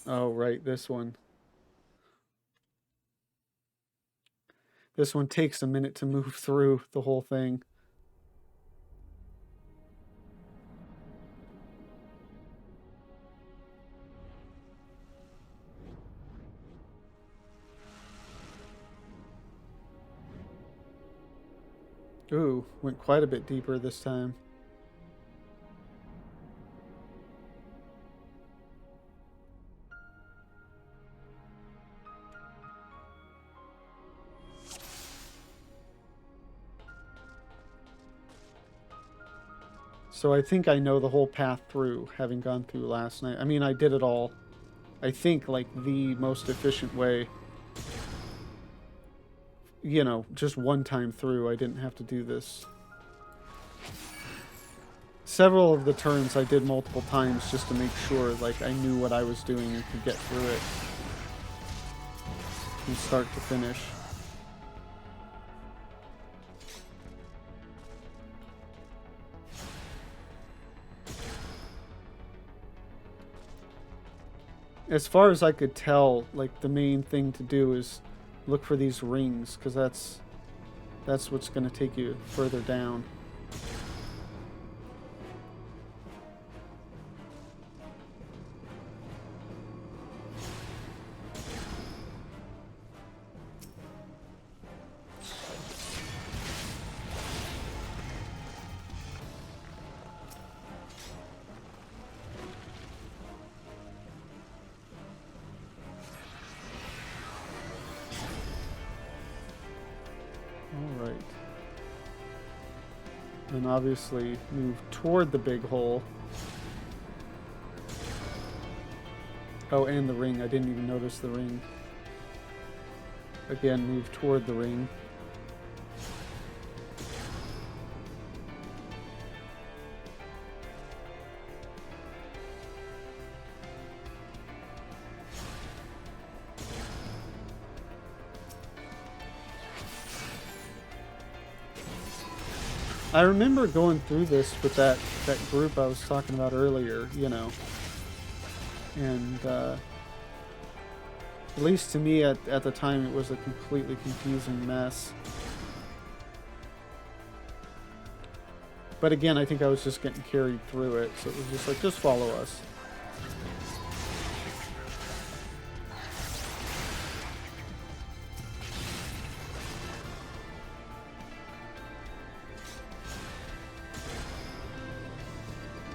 Oh, right, this one. This one takes a minute to move through the whole thing. Ooh, went quite a bit deeper this time. So I think I know the whole path through, having gone through last night. I mean, I did it all, I think, like the most efficient way. You know, just one time through. I didn't have to do this. Several of the turns I did multiple times just to make sure, like, I knew what I was doing and could get through it from start to finish. As far as I could tell, like, the main thing to do is look for these rings, because that's what's going to take you further down. Alright. And obviously move toward the big hole. Oh, and the ring. I didn't even notice the ring. Again, move toward the ring. I remember going through this with that group I was talking about earlier, you know. And at least to me at the time it was a completely confusing mess. But again, I think I was just getting carried through it, so it was just like, just follow us.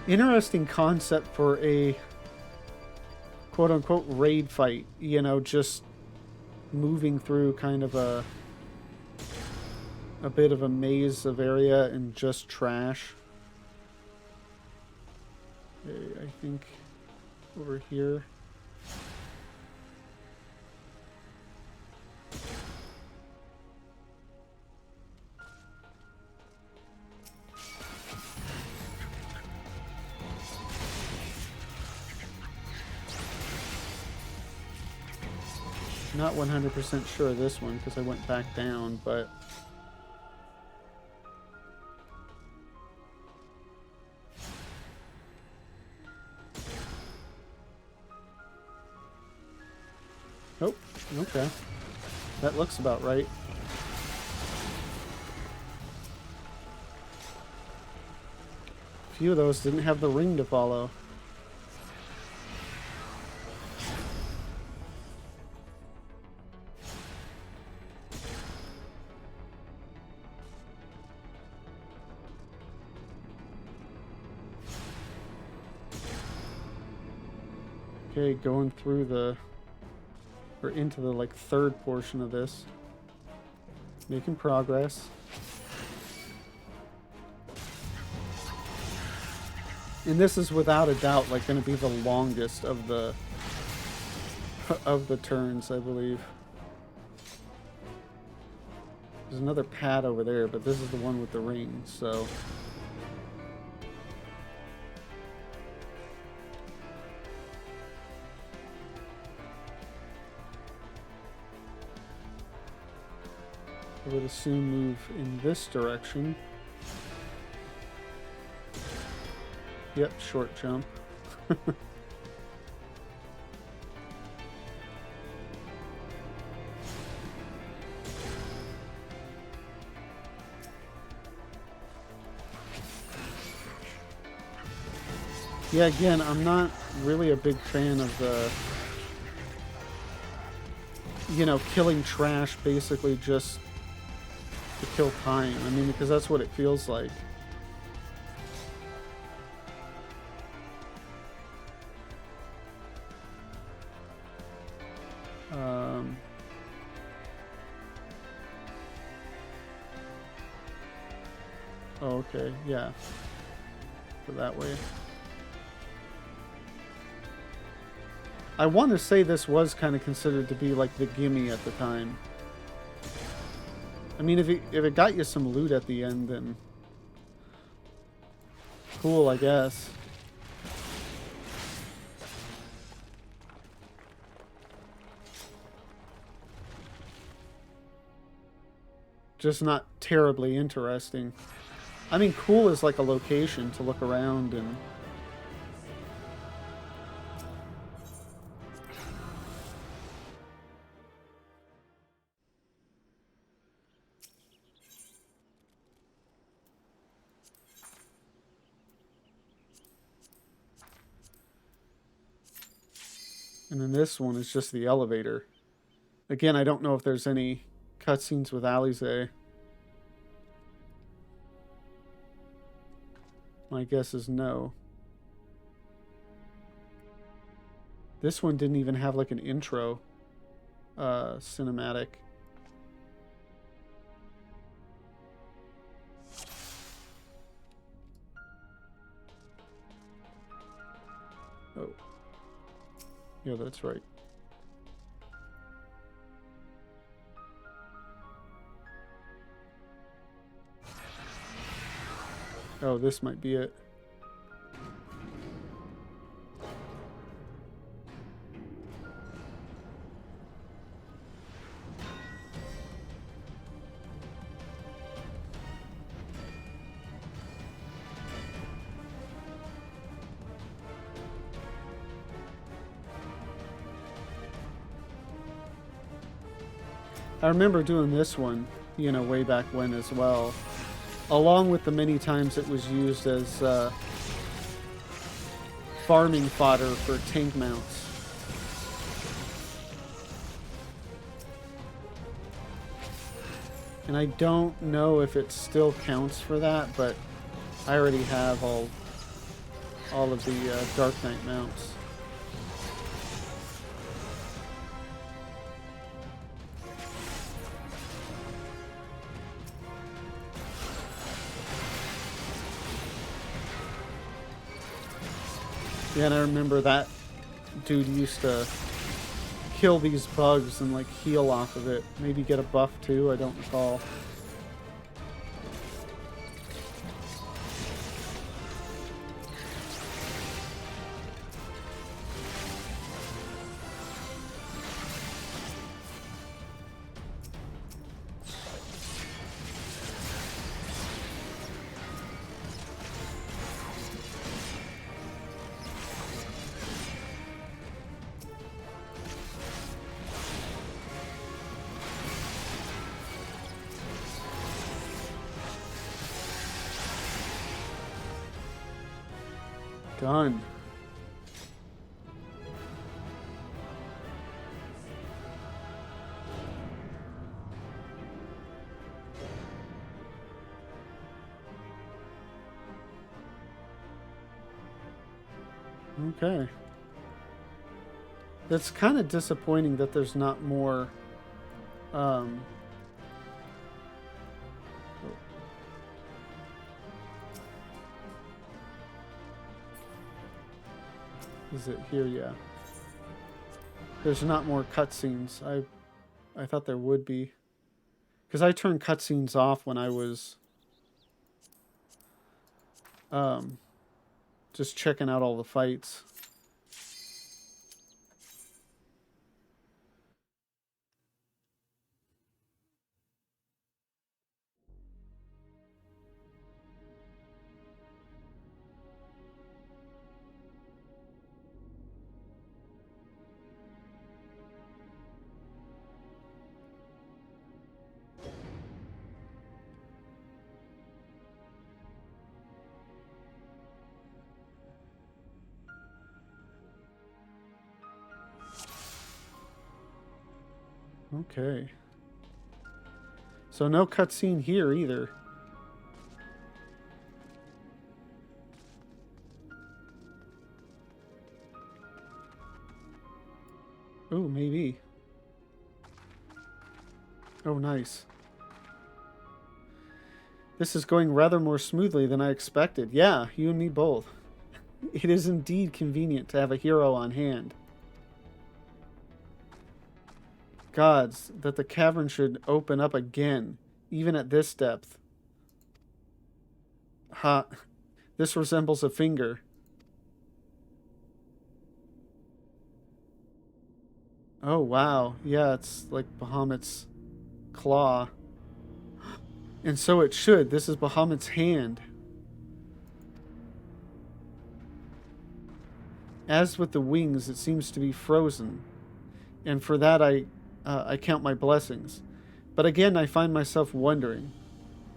Interesting concept for a quote-unquote raid fight, you know, just moving through kind of a bit of a maze of area and just trash. Okay, I think over here. Not 100% sure of this one because I went back down, but oh, okay. That looks about right. A few of those didn't have the ring to follow. Okay, going through the, or into the like third portion of this. Making progress. And this is without a doubt like going to be the longest of the turns, I believe. There's another pad over there, but this is the one with the ring, so I would assume move in this direction. Yep, short jump. Yeah, again, I'm not really a big fan of the, you know, killing trash basically just to kill time. I mean, because that's what it feels like. Oh, okay, yeah. Go that way. I want to say this was kind of considered to be like the gimme at the time. I mean, if it got you some loot at the end, then cool, I guess. Just not terribly interesting. I mean, cool is like a location to look around and... And then this one is just the elevator. Again, I don't know if there's any cutscenes with Alize. My guess is no. This one didn't even have like an intro cinematic. Oh. Yeah, that's right. Oh, this might be it. I remember doing this one, you know, way back when as well. Along with the many times it was used as farming fodder for tank mounts. And I don't know if it still counts for that, but I already have all of the Dark Knight mounts. Yeah, and I remember that dude used to kill these bugs and like heal off of it. Maybe get a buff too, I don't recall. Done. Okay. That's kind of disappointing that there's not more is it here? Yeah. There's not more cutscenes. I thought there would be. Because I turned cutscenes off when I was just checking out all the fights. Okay. So no cutscene here either. Oh, maybe. Oh, nice. This is going rather more smoothly than I expected. Yeah, you and me both. It is indeed convenient to have a hero on hand. Gods, that the cavern should open up again, even at this depth. Ha, this resembles a finger. Oh, wow. Yeah, it's like Bahamut's claw. And so it should. This is Bahamut's hand. As with the wings, it seems to be frozen. And for that, I count my blessings. But again, I find myself wondering,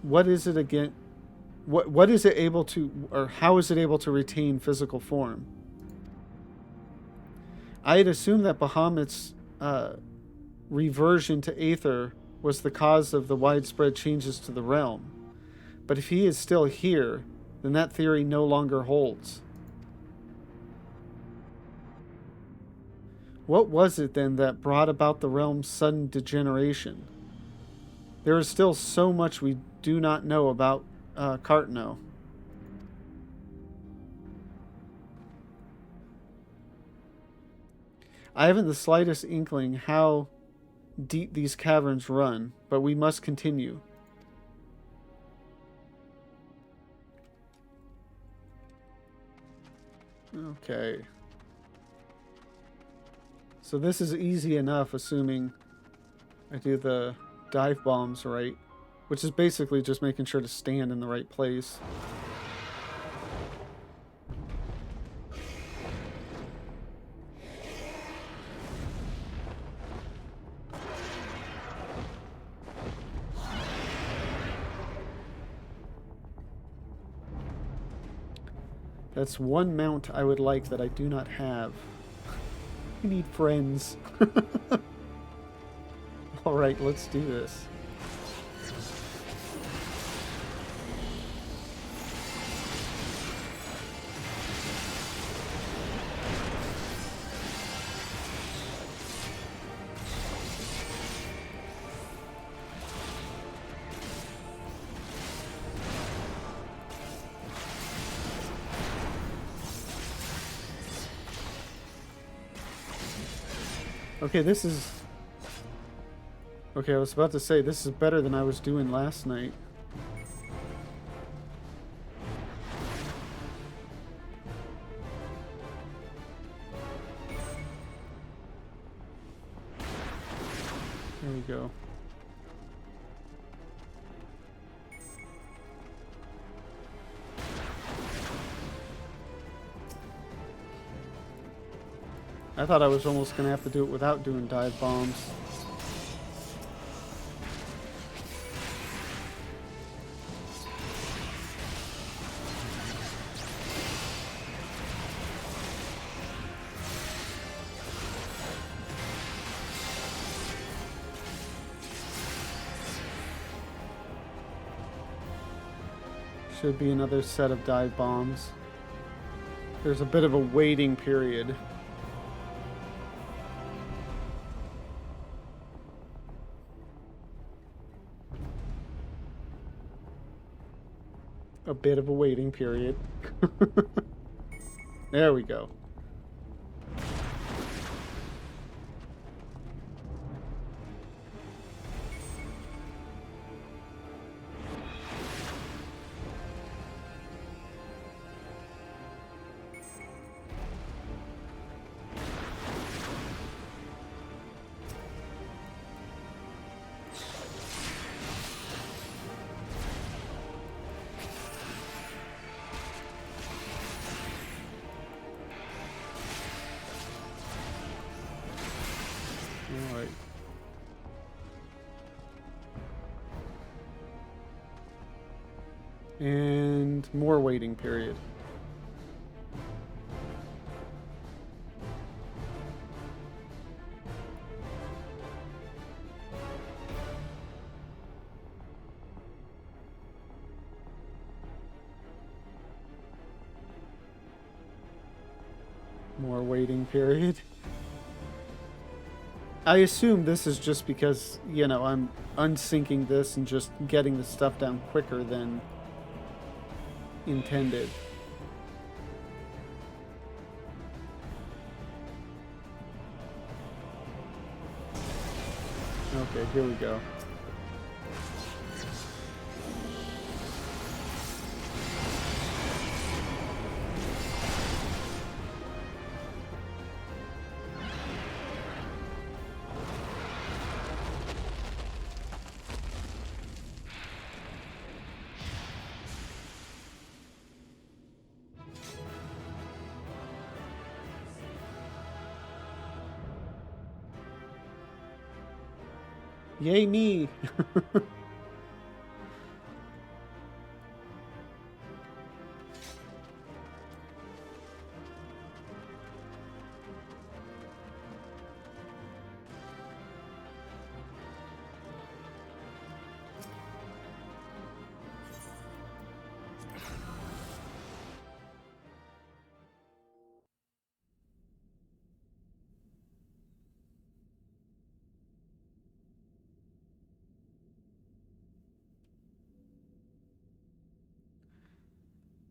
what is it again? What is it able to, or how is it able to retain physical form? I had assumed that Bahamut's reversion to Aether was the cause of the widespread changes to the realm. But if he is still here, then that theory no longer holds. What was it then that brought about the realm's sudden degeneration? There is still so much we do not know about Cartno. I haven't the slightest inkling how deep these caverns run, but we must continue. Okay. So this is easy enough, assuming I do the dive bombs right, which is basically just making sure to stand in the right place. That's one mount I would like that I do not have. I need friends. Alright, let's do this. Okay, this is... Okay, I was about to say, this is better than I was doing last night. There we go. I thought I was almost going to have to do it without doing dive bombs. Should be another set of dive bombs. There's a bit of a waiting period. A bit of a waiting period. There we go. Alright. And more waiting period. More waiting period. I assume this is just because, you know, I'm unsinking this and just getting the stuff down quicker than intended. Okay, here we go. Yay me!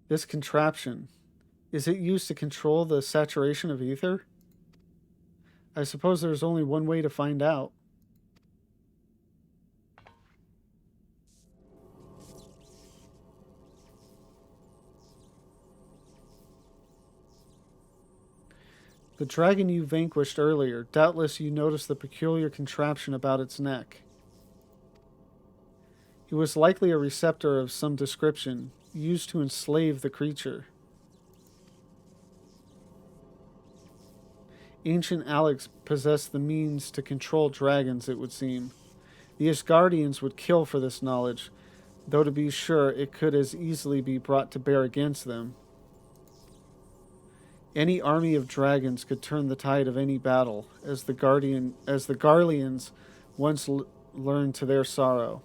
This contraption, is it used to control the saturation of ether? I suppose there's only one way to find out. The dragon you vanquished earlier, doubtless you noticed the peculiar contraption about its neck. It was likely a receptor of some description, used to enslave the creature. Ancient Alex possessed the means to control dragons, it would seem. The Asgardians would kill for this knowledge, though to be sure it could as easily be brought to bear against them. Any army of dragons could turn the tide of any battle, as the Garleans once learned to their sorrow.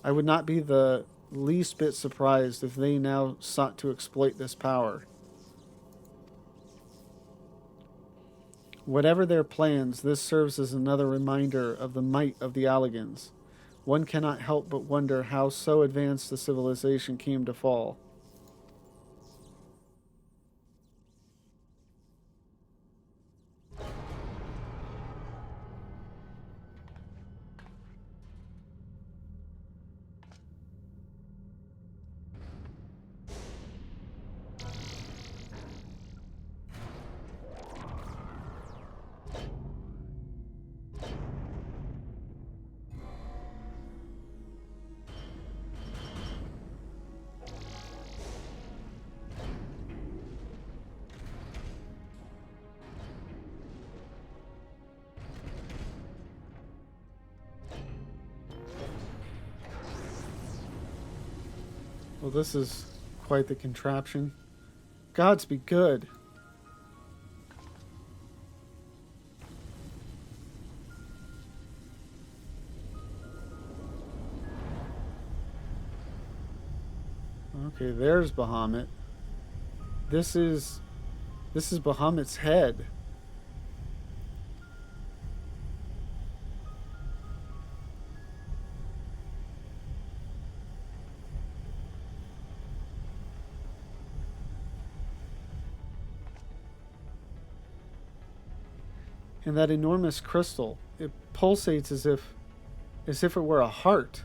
I would not be the least bit surprised if they now sought to exploit this power. Whatever their plans, this serves as another reminder of the might of the Alligans. One cannot help but wonder how so advanced a civilization came to fall. Well, this is quite the contraption. Gods be good. Okay, there's Bahamut. This is Bahamut's head. And that enormous crystal, it pulsates as if it were a heart.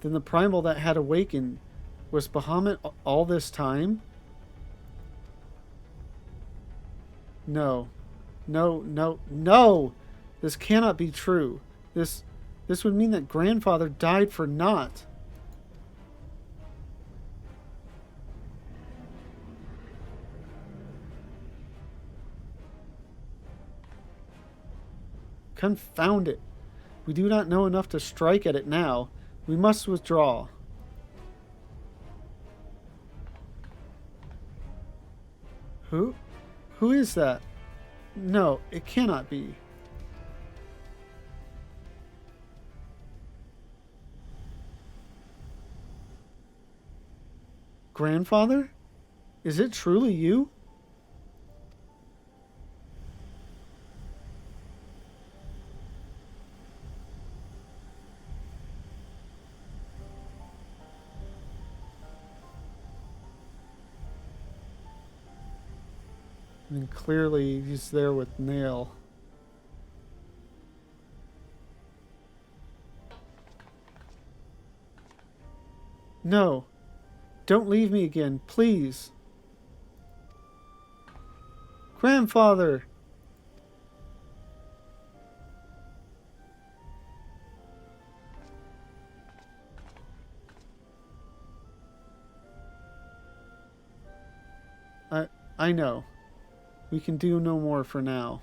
Then the primal that had awakened was Bahamut all this time? No. No, no, no! This cannot be true. This would mean that grandfather died for naught. Confound it. We do not know enough to strike at it now. We must withdraw. Who? Who is that? No, it cannot be. Grandfather? Is it truly you? And clearly he's there with Nail. No. Don't leave me again, please. Grandfather! I know. We can do no more for now.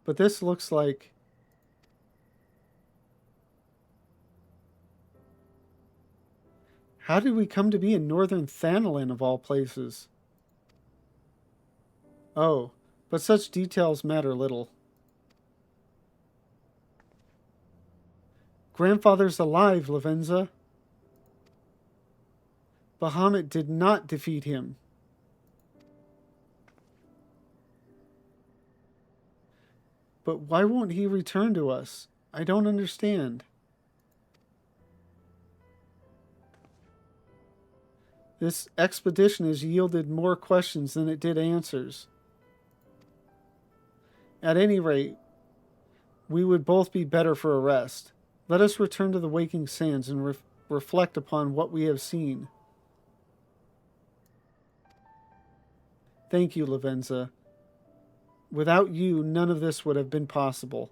But this looks like... How did we come to be in northern Thanalin of all places? Oh, but such details matter little. Grandfather's alive, Lavenza. Bahamut did not defeat him. But why won't he return to us? I don't understand. This expedition has yielded more questions than it did answers. At any rate, we would both be better for a rest. Let us return to the Waking Sands and reflect upon what we have seen. Thank you, Lavenza. Without you, none of this would have been possible.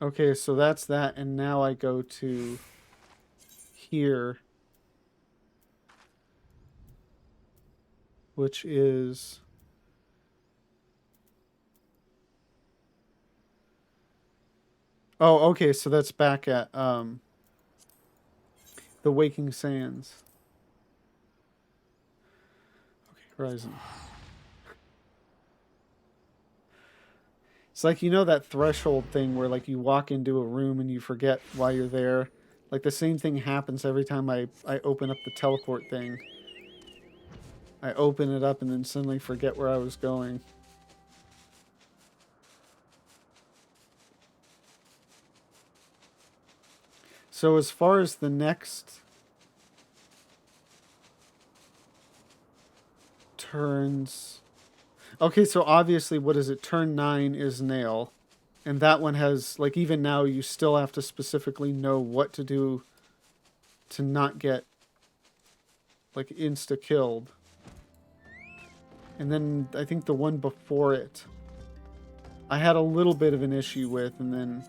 Okay, so that's that, and now I go to here, which is... Oh, okay, so that's back at the Waking Sands. Okay, Horizon. It's like, you know, that threshold thing where, like, you walk into a room and you forget why you're there. Like, the same thing happens every time I open up the teleport thing. I open it up and then suddenly forget where I was going. So as far as the next turns... Okay, so obviously, what is it? Turn 9 is Nail. And that one has, like, even now, you still have to specifically know what to do to not get, like, insta-killed. And then I think the one before it, I had a little bit of an issue with, and then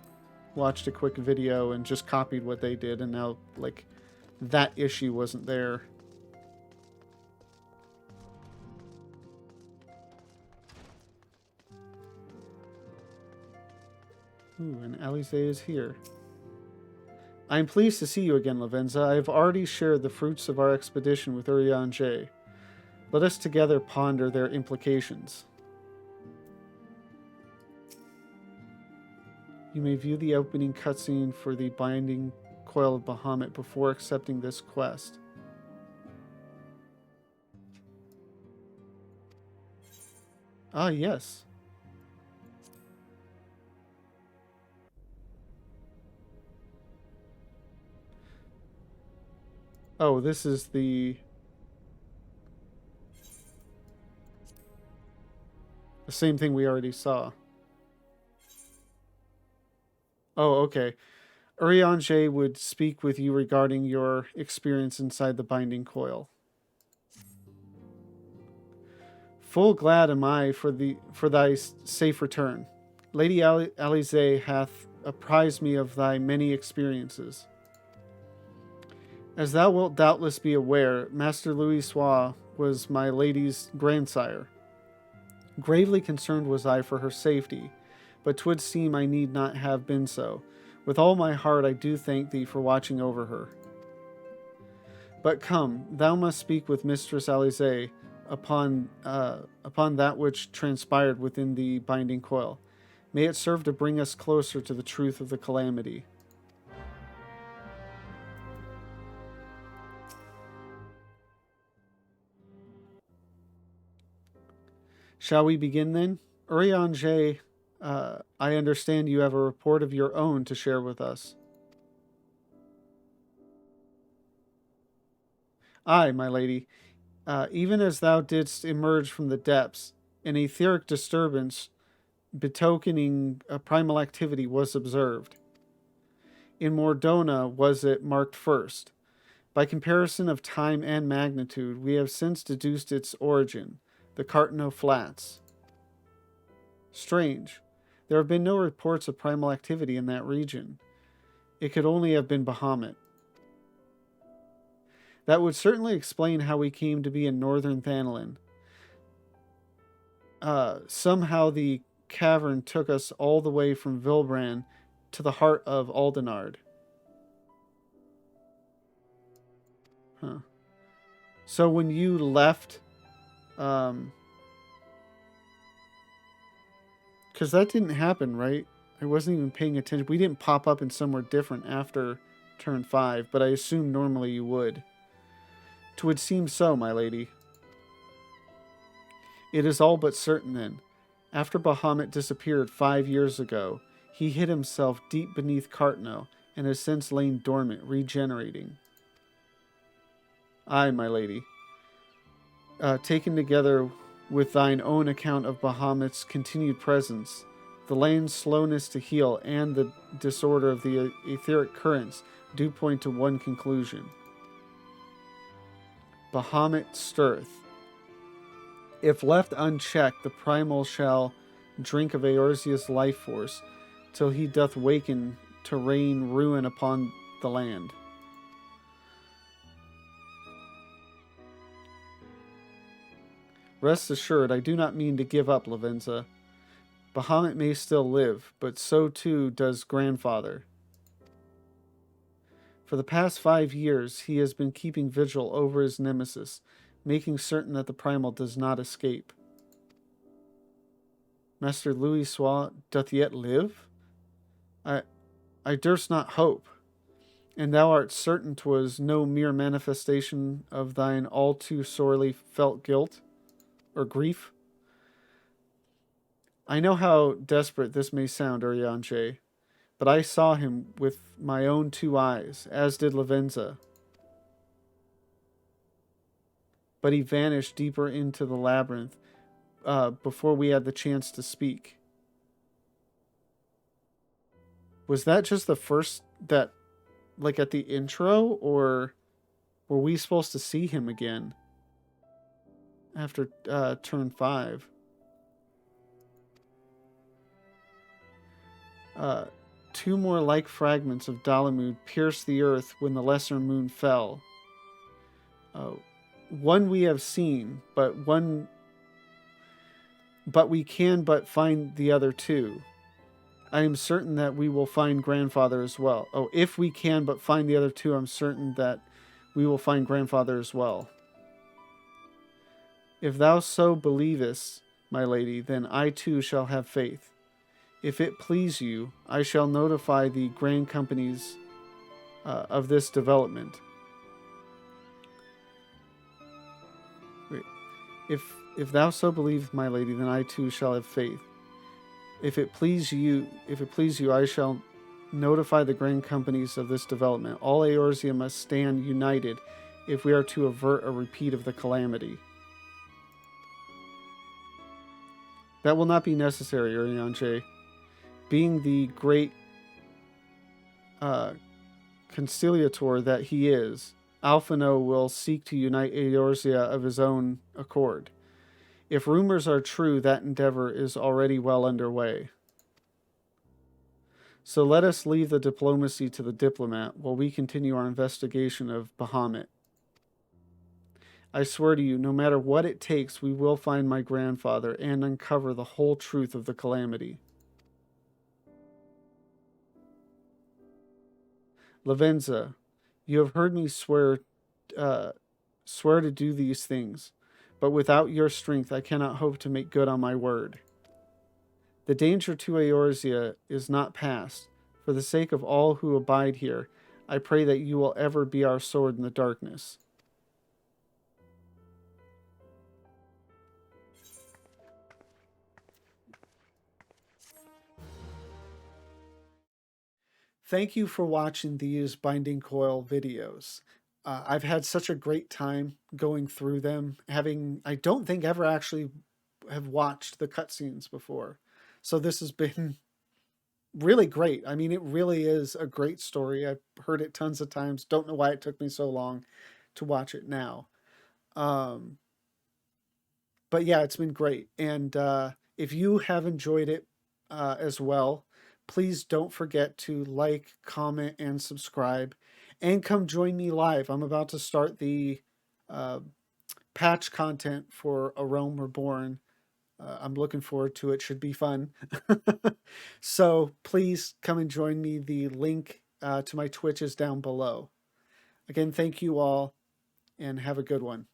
watched a quick video and just copied what they did, and now, like, that issue wasn't there. Ooh, and Alize is here. I am pleased to see you again, Lavenza. I have already shared the fruits of our expedition with Urianger. Let us together ponder their implications. You may view the opening cutscene for the Binding Coil of Bahamut before accepting this quest. Ah, yes. Oh, this is the same thing we already saw. Oh, okay. Urianger would speak with you regarding your experience inside the Binding Coil. Full glad am I for thy safe return. Lady Alize hath apprised me of thy many experiences. As thou wilt doubtless be aware, Master Louis Soir was my lady's grandsire. Gravely concerned was I for her safety, but 'twould seem I need not have been so. With all my heart I do thank thee for watching over her. But come, thou must speak with Mistress Alize upon that which transpired within the binding coil. May it serve to bring us closer to the truth of the calamity. Shall we begin then? Urianger, I understand you have a report of your own to share with us. Aye, my lady. Even as thou didst emerge from the depths, an etheric disturbance betokening a primal activity was observed. In Mordona was it marked first. By comparison of time and magnitude, we have since deduced its origin, the Cartano Flats. Strange. There have been no reports of primal activity in that region. It could only have been Bahamut. That would certainly explain how we came to be in northern Thanalin. Somehow the cavern took us all the way from Vilbran to the heart of Aldenard. Huh. So when you left, because that didn't happen, right? I wasn't even paying attention. We didn't pop up in somewhere different after turn 5, but I assume normally you would. 'Twould seem so, my lady. It is all but certain, then. After Bahamut disappeared 5 years ago, he hid himself deep beneath Cartno and has since lain dormant, regenerating. Aye, my lady. Taken together with thine own account of Bahamut's continued presence, the land's slowness to heal, and the disorder of the etheric currents do point to one conclusion. Bahamut stirreth. If left unchecked, the primal shall drink of Eorzea's life force, till he doth waken to rain ruin upon the land. Rest assured, I do not mean to give up, Lavenza. Bahamut may still live, but so too does Grandfather. For the past 5 years, he has been keeping vigil over his nemesis, making certain that the primal does not escape. Master Louis Sois doth yet live? I durst not hope. And thou art certain 'twas no mere manifestation of thine all too sorely felt guilt or grief? I know how desperate this may sound, Urianger, but I saw him with my own 2 eyes, as did Lavenza. But he vanished deeper into the labyrinth before we had the chance to speak. Was that just the first, that, like at the intro, or were we supposed to see him again after turn 5? 2 more like fragments of Dalamud pierced the earth when the lesser moon fell. One we have seen, but we can but find the other 2. I am certain that we will find Grandfather as well. Oh, if we can but find the other 2, I'm certain that we will find Grandfather as well. If thou so believest, my lady, then I too shall have faith. If it please you, I shall notify the Grand Companies of this development. Wait. If thou so believe, my lady, then I too shall have faith. If it please you, I shall notify the Grand Companies of this development. All Eorzea must stand united if we are to avert a repeat of the calamity. That will not be necessary, Urianger. Being the great conciliator that he is, Alphino will seek to unite Eorzea of his own accord. If rumors are true, that endeavor is already well underway. So let us leave the diplomacy to the diplomat while we continue our investigation of Bahamut. I swear to you, no matter what it takes, we will find my grandfather and uncover the whole truth of the calamity. Lavenza, you have heard me swear swear to do these things, but without your strength I cannot hope to make good on my word. The danger to Eorzea is not past. For the sake of all who abide here, I pray that you will ever be our sword in the darkness. Thank you for watching these Binding Coil videos. I've had such a great time going through them, I don't think ever actually have watched the cutscenes before. So this has been really great. I mean, it really is a great story. I've heard it tons of times. Don't know why it took me so long to watch it now. Um, but yeah, it's been great. And if you have enjoyed it as well, please don't forget to like, comment, and subscribe. And come join me live. I'm about to start the uh, patch content for A Realm Reborn. I'm looking forward to it. Should be fun. So please come and join me. The link to my Twitch is down below. Again, thank you all and have a good one.